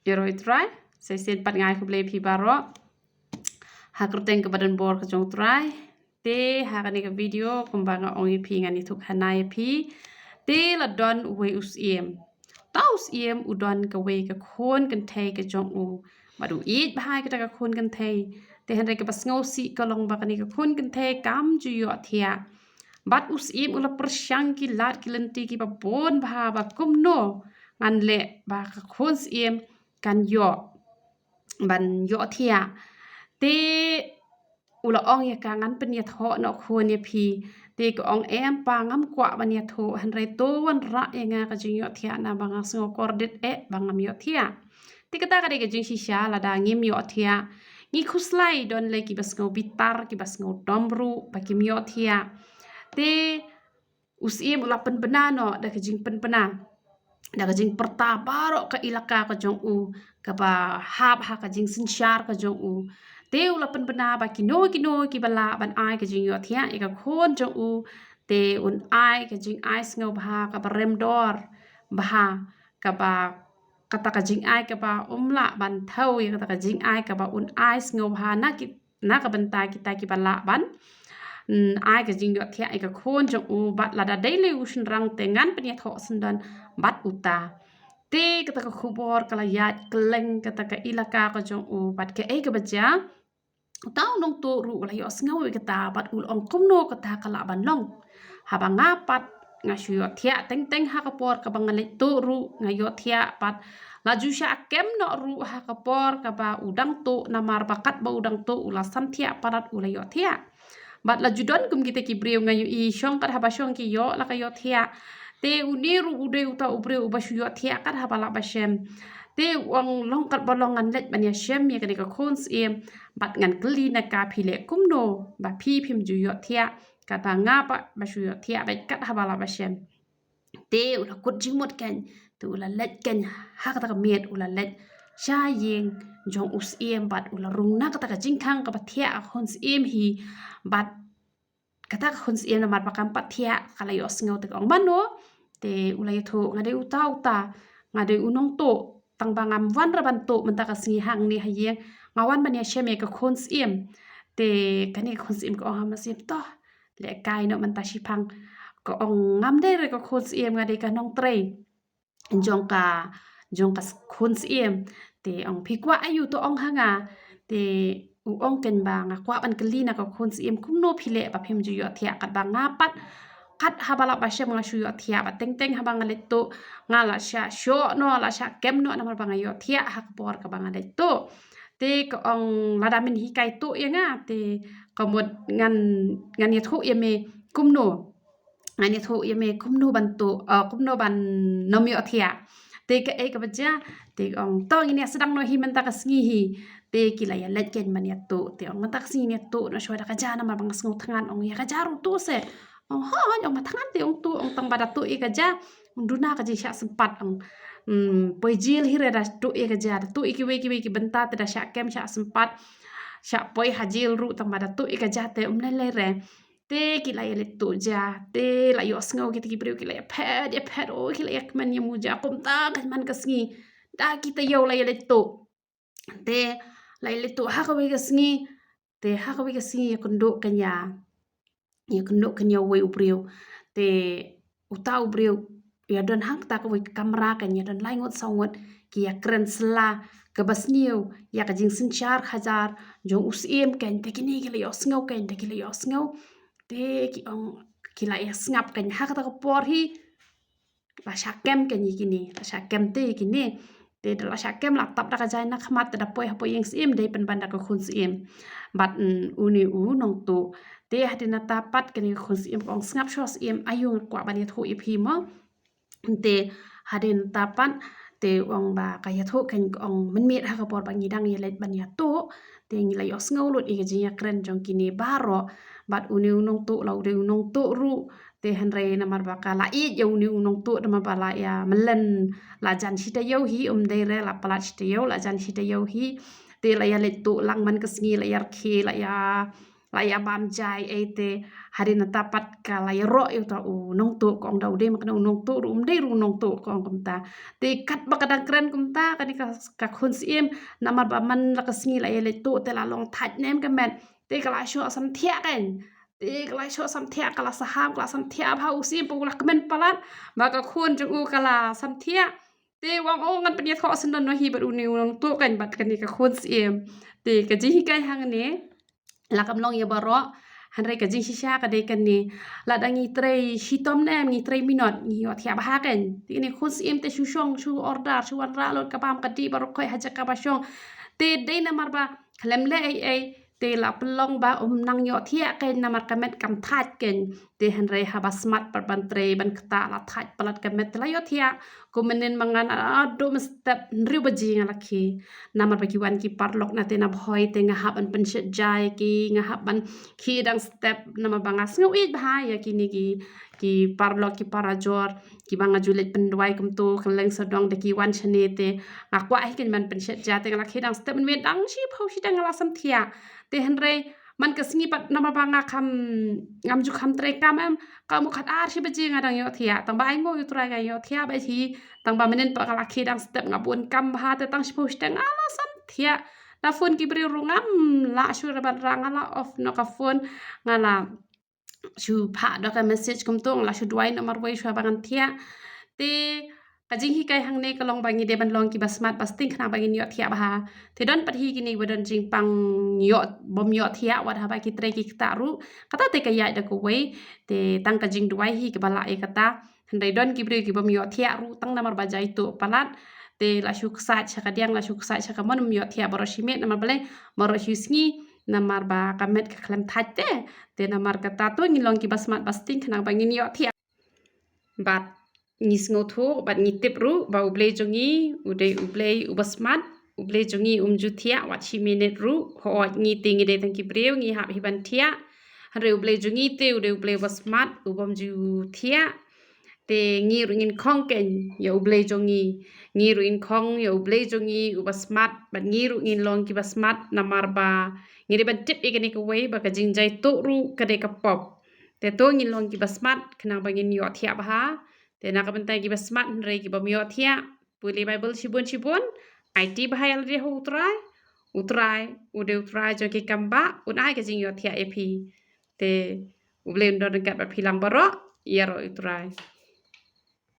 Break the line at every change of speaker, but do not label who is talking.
Eroi try. Saya sen pat ngai kuble pi baro. Hakruteng ke badan bor ke jong try. Te hakani ke video kumbanga ongi pi ngani tuk hanai pi. Te la don we us iem. Taus iem udon ke we ke khon kan thei ke jong u. Badu eat bahai ke ta ke khon kan thei. Te han ke pas ngau si ke long bakani ke khon kan thei kam ju yo thia. Bat us iem ula persyang ki lat ki lenti ki ba bon bah ba kum no. Ngan le ba ke khon iem kan yo. Ban yo thia. Te ula ong ya kangan penya tho no khon ya pi. Te ko ong em pa ngam kwa ban ya tho han re to wan ra ya nga ka jing yo thia na banga sngo kordit bangam yo thia. Te kata ka de ka jing shisha la da ngim yo thia. Ngi khuslai don le ki bas ngo bitar ki bas ngo domru ba ki yo thia. Te usim ula pen benano da ka jing pen pena. Da ka jing perta baro ka ilaka ka jong u ka ba hab ha ka jing sinsyar ka jong u. Te ula pen bena ba kino ki bala ban ai ka jing yo thia e ka khon jong u te un ai ka jing ai sngo ba ka ba rem dor ba ka ba kata ka jing ai ka ba umla ban thau ya kata ka jing ai ka ba un ai sngo ba na ka banta kita ki bala ban ai ka jing yo thia e ka khon jong u bat la da daily ushin rang tengan penya tho sendan bat uta. Te kata ka khubor kala yat keleng kata ka ilaka ka jong u bat ke ka baja. Tau nong tu ru la yo sngaw kata bat ul ong kumno kata kala ban long. Haba ngapat ngasu yo thia teng ha ka por ka bangal tu ru ngayo thia pat laju sya kem no ru ha ka por ka ba udang tu namar bakat ba udang tu ula sam thia parat ula yo thia. Bat laju don kum kita ki breu ngayo I syong kat haba syong ki yo la ka yo thia. Te uniru ude uta ubreu ubashu yo thia kat haba la ba shem. Te wang long kat bolongan let banya shem ya ka khons em bat ngan kli na ka phile kumno ba phi phim ju yo thia ka ba nga ba shu yo thia ba kat haba la ba shem. Te ula kut jimot kan tu ula let kan ha ka miet ula let sha yeng jong us em bat ula rung na ka jingkhang ka ba thia khons em hi bat kata khons em na mat ba kam pa thia kala yo sngo te ong mano te ula yo tho ngade uta ngade unong to tang bangam wan ra ban to menta ka singi hang ni hayeng ngawan ban ya sheme ka khons em te kani khons em ko ha ma sip to le kai no menta shipang ko ong ngam de re ko khons em ngade ka nong tre jong ka khons em te ong phikwa ayu to ong hanga te u ong ken ba nga kwa ban kali na ko khons em kumno phile ba phim ju yo thia kat ba nga pat kat habala ba shem nga shu yo thia ba teng habanga le to nga la sha sho no la sha kem no na ba nga yo thia hak por ka ba nga le to te ko ong lada min hi kai to ya nga te komod ngan ye thu ye me kumno ngan ye thu ye me kumno ban to kumno ban nom yo thia te ka baja te ong to ini sedang no hi menta ka sngi hi te kila ya let ken man ya to te ong menta ka sngi ne to no shwa da ka jana ma bang sngo thangan ong ya ka jaru to se ong ha ong ma thangan te ong tu ong tang bada tu ka ja ong duna ka ji sha sempat ong poi jil hire da tu ka ja tu ki we ki benta te da sha kem sha sempat sha poi hajil ru tang bada tu ka ja te le re te kila ya le tu ja te la yo sngo ki breu kila ya pet o kila ya man ya muja kum ta kan man ka sngi da kita yo la ya le tu te la ya le tu ha ka we ka sngi te ha ka we ka sngi ya kunduk kanya ya kunduk kanya we ubreu te uta ubreu ya don hang ta ka we kamera kanya don lai ngot sangot ki ya kren sla ke basniu ya ka jing sin 4000 jong usim kan te kini kila yo sngo kan te kila yo sngo te ki ong kila ya snap kan ha ka por hi la syakem kan yikini la syakem te kini te la syakem la tap da ka jai na khmat da poi yang sim dei pen banda ka khun sim bat uni u nong tu te hadina tapat kan khun sim ong snap shos im ayung kwa ban ya thu iphi mo te hadin tapan te ong ba ka ya thu kan ong men met ha ka por bang yidang ya let ban ya tu te ngi la yo sngo lut i ka jing ya kren jong kini baro bat uni unong tu la uri unong tu ru te hanre namar baka la I ya uni unong tu nama bala ya melen la jan sita yo hi de re la palat sita yo la jan sita yo hi te la ya le tu lang man kesngi la yar khi la ya laya bam jai ete hari na tapat ka laya ro yu ta nong tu kong da ude mak nong tu rum de ru nong tu kong kumta te kat ba kadang kren kumta kani ka khun sim namar ba man la ka sngi la ele tu te la long that nem ka met te ka la sho sam thia kan te ka la sho sam thia ka la saham ka la sam thia ba usim pu la kemen palat ba ka khun jung ka la sam thia te wang ngan penya kho san no hi ba uni nong tu kan bat kani ka khun sim te ka ji kai hang ne la kam long ya baro han re ka jing shisha ka de kan ni la dangi trei shitom nem ni trei minot ni yo thia ba kan ti ni khus im te shu shong shu order shu wan ra lo ka pam ka di baro khoi haja ka ba shong te de na mar ba khlem le ai te la plong ba nang yo thia kan na mar ka met kam that ken te han re ha ba smart par ban trei ban kta la that palat ka met la yo thia ko menen mangan ado mestep riu ba jing ala ki namar bagi wan ki parlok na te na bhoi te nga hab an penshet jai ki nga hab ban ki dang step nama bangas ngau it bahaya ki ni ki parlok ki parajor ki banga julet pendwai kum tu keleng sedong de ki wan chane te ngakwa hi ken man penshet ja te nga ki dang step men dang shi phau shi dang la sam thia te henre man ka sngi pat nama banga kham ngam ju kham tre kam em ka mu khat ar shi baji nga dang yo thia tang bai ngo yu tra ga yo thia ba thi tang ba menen pa kala ki dang step ngapun kam ha te tang shi phau shi dang ala sam thia na phone ki bri rungam la shu ra ban rang ala off no ka phone ngala shu pha do ka message kum tong la shu duai nomor wei shu bangan thia te kajing hi kai hang ne ka long bangi de ban long ki basmat basting khna bangi yo thia ba te don pat hi ki ni wadan jing pang yo bom yo thia wa ha ba ki tre ki ta ru kata te ka ya da ko wei te tang kajing duai hi ki bala e kata handai don ki bri ki bom yo thia ru tang namar ba jai tu palat te la shu ksa chaka diang la shu ksa chaka mon yo thia baro shimet namar bale maro shu sngi namar ba kamet ka klem that te namar kata tu ngilong ki basmat basting khna bangi yo thia bat ngis ngotho bat ngitip ru ba uble jongi ude uble ubasmat uble jongi umju thia wat chi minute ru ho ngi ting de tang ki breu ngi hab hi ban thia hare uble jongi te ude uble basmat ubom ju thia te ngi ru ngin khong ken yo uble jongi ngi ru in khong yo uble jongi ubasmat bat ngi ru ngin long ki basmat namar ba ngi de ban tip ikani ko wei ba ka jingjai to ru ka de ka pop te to ngin long ki basmat khna ba ngin yo thia ba ha te na ka bentai ki basmat re ki bam yo thia puli bible shibun IT bahaya le ho utrai ude utrai jo ki kamba un ai ka jing yo thia ep te uble ndon ka ba philang baro yaro utrai